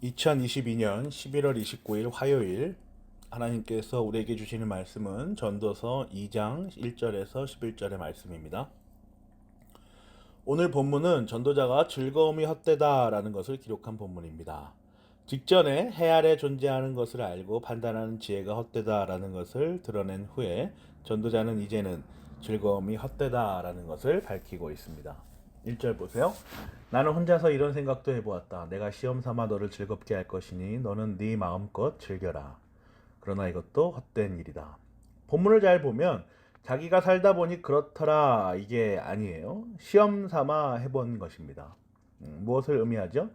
2022년 11월 29일 화요일 하나님께서 우리에게 주시는 말씀은 전도서 2장 1절에서 11절의 말씀입니다. 오늘 본문은 전도자가 즐거움이 헛되다라는 것을 기록한 본문입니다. 직전에 해 아래 존재하는 것을 알고 판단하는 지혜가 헛되다라는 것을 드러낸 후에 전도자는 이제는 즐거움이 헛되다라는 것을 밝히고 있습니다. 1절 보세요. 나는 혼자서 이런 생각도 해보았다. 내가 시험 삼아 너를 즐겁게 할 것이니 너는 네 마음껏 즐겨라. 그러나 이것도 헛된 일이다. 본문을 잘 보면 자기가 살다 보니 그렇더라 이게 아니에요. 시험 삼아 해본 것입니다. 무엇을 의미하죠?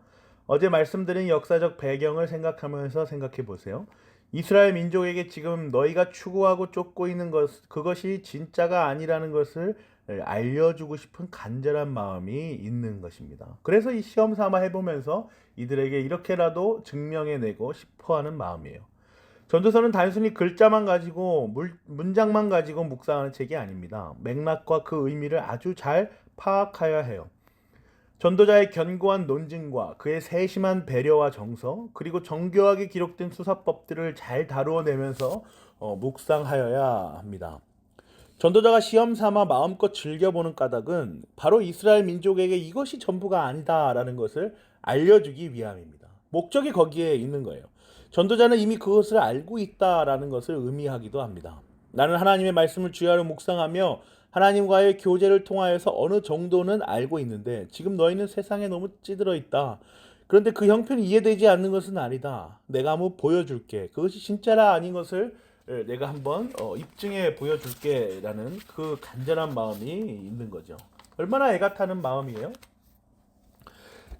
어제 말씀드린 역사적 배경을 생각하면서 생각해 보세요. 이스라엘 민족에게 지금 너희가 추구하고 쫓고 있는 것, 그것이 진짜가 아니라는 것을 알려주고 싶은 간절한 마음이 있는 것입니다. 그래서 이 시험 삼아 해보면서 이들에게 이렇게라도 증명해내고 싶어하는 마음이에요. 전도서는 단순히 글자만 가지고 문장만 가지고 묵상하는 책이 아닙니다. 맥락과 그 의미를 아주 잘 파악해야 해요. 전도자의 견고한 논증과 그의 세심한 배려와 정서, 그리고 정교하게 기록된 수사법들을 잘 다루어내면서 묵상하여야 합니다. 전도자가 시험 삼아 마음껏 즐겨보는 까닭은 바로 이스라엘 민족에게 이것이 전부가 아니다라는 것을 알려주기 위함입니다. 목적이 거기에 있는 거예요. 전도자는 이미 그것을 알고 있다라는 것을 의미하기도 합니다. 나는 하나님의 말씀을 주야로 묵상하며 하나님과의 교제를 통하여서 어느 정도는 알고 있는데 지금 너희는 세상에 너무 찌들어 있다. 그런데 그 형편이 이해되지 않는 것은 아니다. 내가 한번 보여줄게. 그것이 진짜라 아닌 것을 내가 한번 입증해 보여줄게라는 그 간절한 마음이 있는 거죠. 얼마나 애가 타는 마음이에요?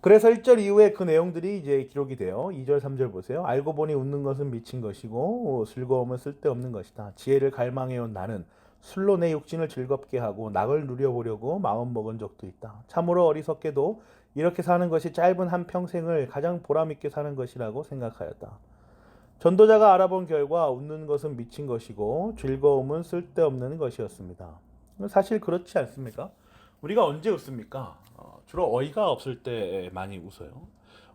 그래서 1절 이후에 그 내용들이 이제 기록이 돼요. 2절, 3절 보세요. 알고 보니 웃는 것은 미친 것이고 즐거움은 쓸데없는 것이다. 지혜를 갈망해온 나는 술로 내 육신을 즐겁게 하고 낙을 누려보려고 마음 먹은 적도 있다. 참으로 어리석게도 이렇게 사는 것이 짧은 한 평생을 가장 보람있게 사는 것이라고 생각하였다. 전도자가 알아본 결과 웃는 것은 미친 것이고 즐거움은 쓸데없는 것이었습니다. 사실 그렇지 않습니까? 우리가 언제 웃습니까? 주로 어이가 없을 때 많이 웃어요.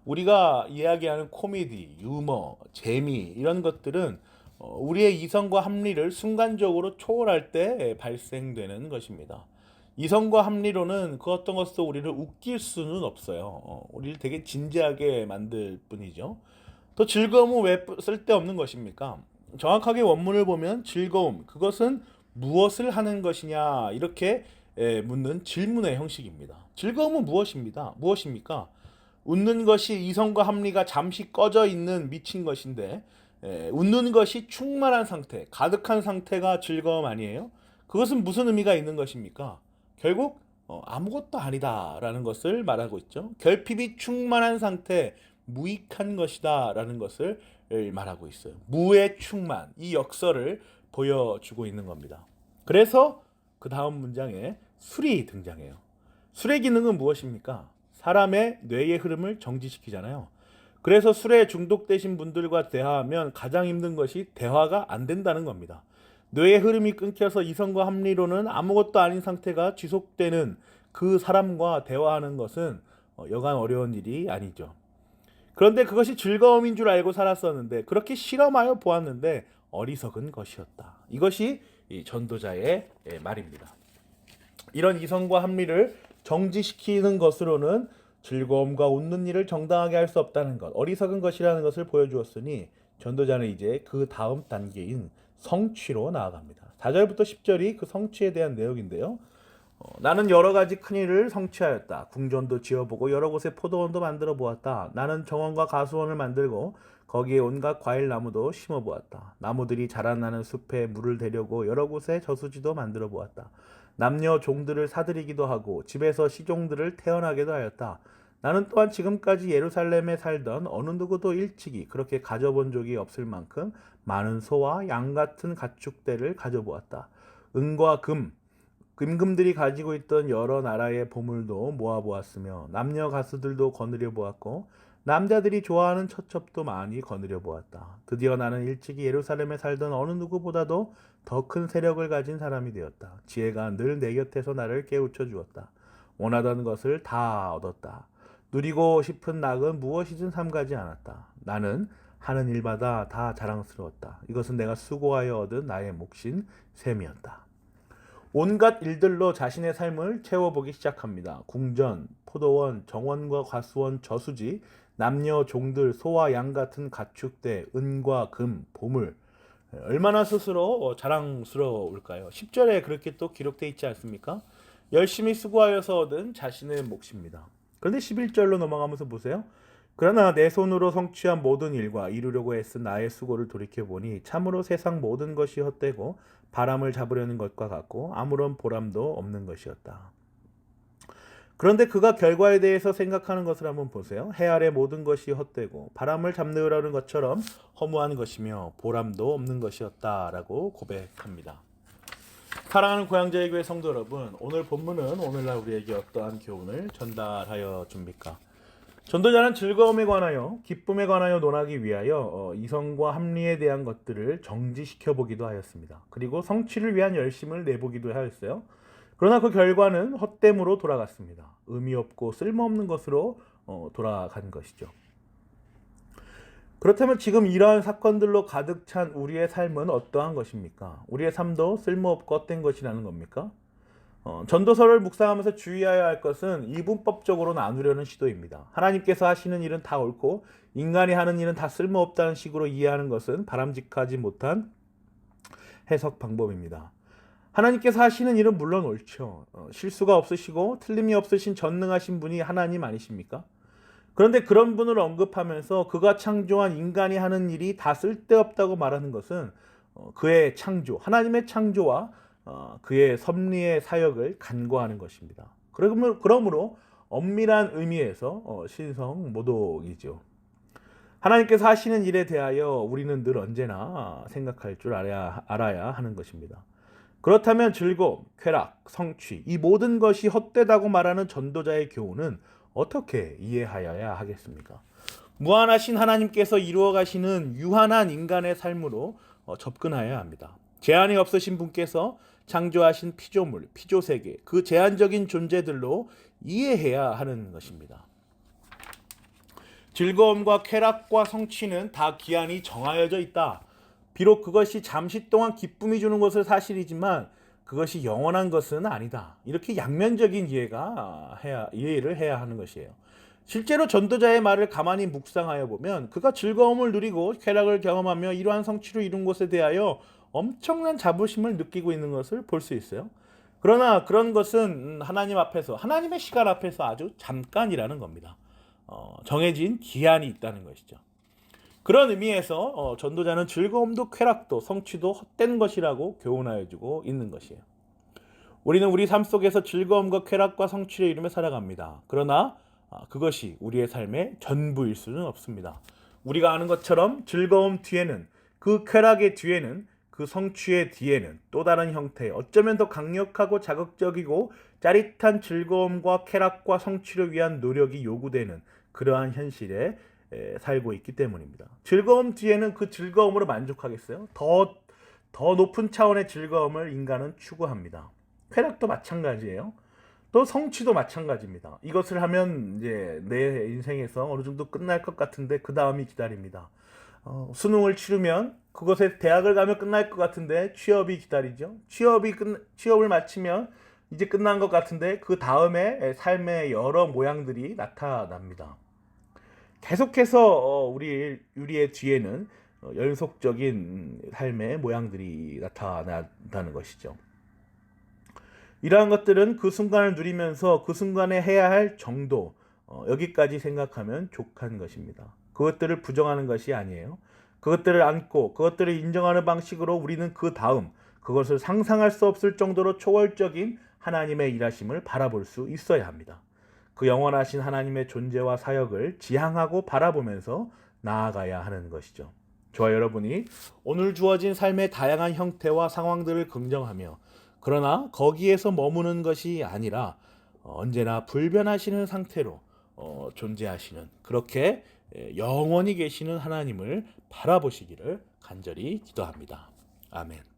우리가 이야기하는 코미디, 유머, 재미 이런 것들은 우리의 이성과 합리를 순간적으로 초월할 때 발생되는 것입니다. 이성과 합리로는 그 어떤 것도 우리를 웃길 수는 없어요. 우리를 되게 진지하게 만들 뿐이죠. 또 즐거움은 왜 쓸데없는 것입니까? 정확하게 원문을 보면 즐거움, 그것은 무엇을 하는 것이냐 이렇게 묻는 질문의 형식입니다. 즐거움은 무엇입니까? 웃는 것이 이성과 합리가 잠시 꺼져 있는 미친 것인데 웃는 것이 충만한 상태, 가득한 상태가 즐거움 아니에요? 그것은 무슨 의미가 있는 것입니까? 결국 아무것도 아니다라는 것을 말하고 있죠. 결핍이 충만한 상태, 무익한 것이다라는 것을 말하고 있어요. 무의 충만, 이 역설을 보여주고 있는 겁니다. 그래서 그 다음 문장에 술이 등장해요. 술의 기능은 무엇입니까? 사람의 뇌의 흐름을 정지시키잖아요. 그래서 술에 중독되신 분들과 대화하면 가장 힘든 것이 대화가 안 된다는 겁니다. 뇌의 흐름이 끊겨서 이성과 합리로는 아무것도 아닌 상태가 지속되는 그 사람과 대화하는 것은 여간 어려운 일이 아니죠. 그런데 그것이 즐거움인 줄 알고 살았었는데 그렇게 실험하여 보았는데 어리석은 것이었다. 이것이 이 전도자의 말입니다. 이런 이성과 합리를 정지시키는 것으로는 즐거움과 웃는 일을 정당하게 할 수 없다는 것, 어리석은 것이라는 것을 보여주었으니 전도자는 이제 그 다음 단계인 성취로 나아갑니다. 4절부터 10절이 그 성취에 대한 내용인데요. 나는 여러 가지 큰 일을 성취하였다. 궁전도 지어보고 여러 곳에 포도원도 만들어 보았다. 나는 정원과 가수원을 만들고 거기에 온갖 과일 나무도 심어 보았다. 나무들이 자라나는 숲에 물을 대려고 여러 곳에 저수지도 만들어 보았다. 남녀 종들을 사들이기도 하고 집에서 시종들을 태어나게도 하였다. 나는 또한 지금까지 예루살렘에 살던 어느 누구도 일찍이 그렇게 가져본 적이 없을 만큼 많은 소와 양 같은 가축대를 가져보았다. 은과 금금들이 가지고 있던 여러 나라의 보물도 모아보았으며 남녀 가수들도 거느려 보았고 남자들이 좋아하는 처첩도 많이 거느려 보았다. 드디어 나는 일찍이 예루살렘에 살던 어느 누구보다도 더 큰 세력을 가진 사람이 되었다. 지혜가 늘 내 곁에서 나를 깨우쳐 주었다. 원하던 것을 다 얻었다. 누리고 싶은 낙은 무엇이든 삼가지 않았다. 나는 하는 일마다 다 자랑스러웠다. 이것은 내가 수고하여 얻은 나의 몫인 셈이었다. 온갖 일들로 자신의 삶을 채워보기 시작합니다. 궁전, 포도원, 정원과 과수원, 저수지, 남녀, 종들, 소와 양 같은 가축대, 은과 금, 보물. 얼마나 스스로 자랑스러울까요? 10절에 그렇게 또 기록되어 있지 않습니까? 열심히 수고하여서 얻은 자신의 몫입니다. 그런데 11절로 넘어가면서 보세요. 그러나 내 손으로 성취한 모든 일과 이루려고 애쓴 나의 수고를 돌이켜보니 참으로 세상 모든 것이 헛되고 바람을 잡으려는 것과 같고 아무런 보람도 없는 것이었다. 그런데 그가 결과에 대해서 생각하는 것을 한번 보세요. 해 아래 모든 것이 헛되고 바람을 잡으려는 것처럼 허무한 것이며 보람도 없는 것이었다라고 고백합니다. 사랑하는 고향제일교회 성도 여러분, 오늘 본문은 오늘날 우리에게 어떠한 교훈을 전달하여 줍니까? 전도자는 즐거움에 관하여 기쁨에 관하여 논하기 위하여 이성과 합리에 대한 것들을 정지시켜 보기도 하였습니다. 그리고 성취를 위한 열심을 내보기도 하였어요. 그러나 그 결과는 헛됨으로 돌아갔습니다. 의미 없고 쓸모없는 것으로 돌아간 것이죠. 그렇다면 지금 이러한 사건들로 가득 찬 우리의 삶은 어떠한 것입니까? 우리의 삶도 쓸모없고 헛된 것이라는 겁니까? 전도서를 묵상하면서 주의해야 할 것은 이분법적으로 나누려는 시도입니다. 하나님께서 하시는 일은 다 옳고 인간이 하는 일은 다 쓸모없다는 식으로 이해하는 것은 바람직하지 못한 해석 방법입니다. 하나님께서 하시는 일은 물론 옳죠. 실수가 없으시고 틀림이 없으신 전능하신 분이 하나님 아니십니까? 그런데 그런 분을 언급하면서 그가 창조한 인간이 하는 일이 다 쓸데없다고 말하는 것은 그의 창조, 하나님의 창조와 그의 섭리의 사역을 간과하는 것입니다. 그러므로 엄밀한 의미에서 신성모독이죠. 하나님께서 하시는 일에 대하여 우리는 늘 언제나 생각할 줄 알아야 하는 것입니다. 그렇다면 즐거움, 쾌락, 성취 이 모든 것이 헛되다고 말하는 전도자의 교훈은 어떻게 이해하여야 하겠습니까? 무한하신 하나님께서 이루어 가시는 유한한 인간의 삶으로 접근하여야 합니다. 제한이 없으신 분께서 창조하신 피조물, 피조세계, 그 제한적인 존재들로 이해해야 하는 것입니다. 즐거움과 쾌락과 성취는 다 기한이 정하여져 있다. 비록 그것이 잠시 동안 기쁨이 주는 것은 사실이지만 그것이 영원한 것은 아니다. 이렇게 양면적인 이해를 해야 하는 것이에요. 실제로 전도자의 말을 가만히 묵상하여 보면 그가 즐거움을 누리고 쾌락을 경험하며 이러한 성취를 이룬 것에 대하여 엄청난 자부심을 느끼고 있는 것을 볼 수 있어요. 그러나 그런 것은 하나님 앞에서, 하나님의 시간 앞에서 아주 잠깐이라는 겁니다. 정해진 기한이 있다는 것이죠. 그런 의미에서 전도자는 즐거움도 쾌락도 성취도 헛된 것이라고 교훈하여 주고 있는 것이에요. 우리는 우리 삶 속에서 즐거움과 쾌락과 성취를 이루며 살아갑니다. 그러나 그것이 우리의 삶의 전부일 수는 없습니다. 우리가 아는 것처럼 즐거움 뒤에는, 그 쾌락의 뒤에는, 그 성취의 뒤에는 또 다른 형태의 어쩌면 더 강력하고 자극적이고 짜릿한 즐거움과 쾌락과 성취를 위한 노력이 요구되는 그러한 현실에 살고 있기 때문입니다. 즐거움 뒤에는 그 즐거움으로 만족하겠어요? 더 높은 차원의 즐거움을 인간은 추구합니다. 쾌락도 마찬가지예요. 또 성취도 마찬가지입니다. 이것을 하면 이제 내 인생에서 어느 정도 끝날 것 같은데 그 다음이 기다립니다. 수능을 치르면 그것에 대학을 가면 끝날 것 같은데 취업이 기다리죠. 취업을 마치면 이제 끝난 것 같은데 그 다음에 삶의 여러 모양들이 나타납니다. 계속해서 우리의 뒤에는 연속적인 삶의 모양들이 나타난다는 것이죠. 이러한 것들은 그 순간을 누리면서 그 순간에 해야 할 정도, 여기까지 생각하면 족한 것입니다. 그것들을 부정하는 것이 아니에요. 그것들을 안고 그것들을 인정하는 방식으로 우리는 그 다음 그것을 상상할 수 없을 정도로 초월적인 하나님의 일하심을 바라볼 수 있어야 합니다. 그 영원하신 하나님의 존재와 사역을 지향하고 바라보면서 나아가야 하는 것이죠. 저와 여러분이 오늘 주어진 삶의 다양한 형태와 상황들을 긍정하며 그러나 거기에서 머무는 것이 아니라 언제나 불변하시는 상태로 존재하시는, 그렇게 영원히 계시는 하나님을 바라보시기를 간절히 기도합니다. 아멘.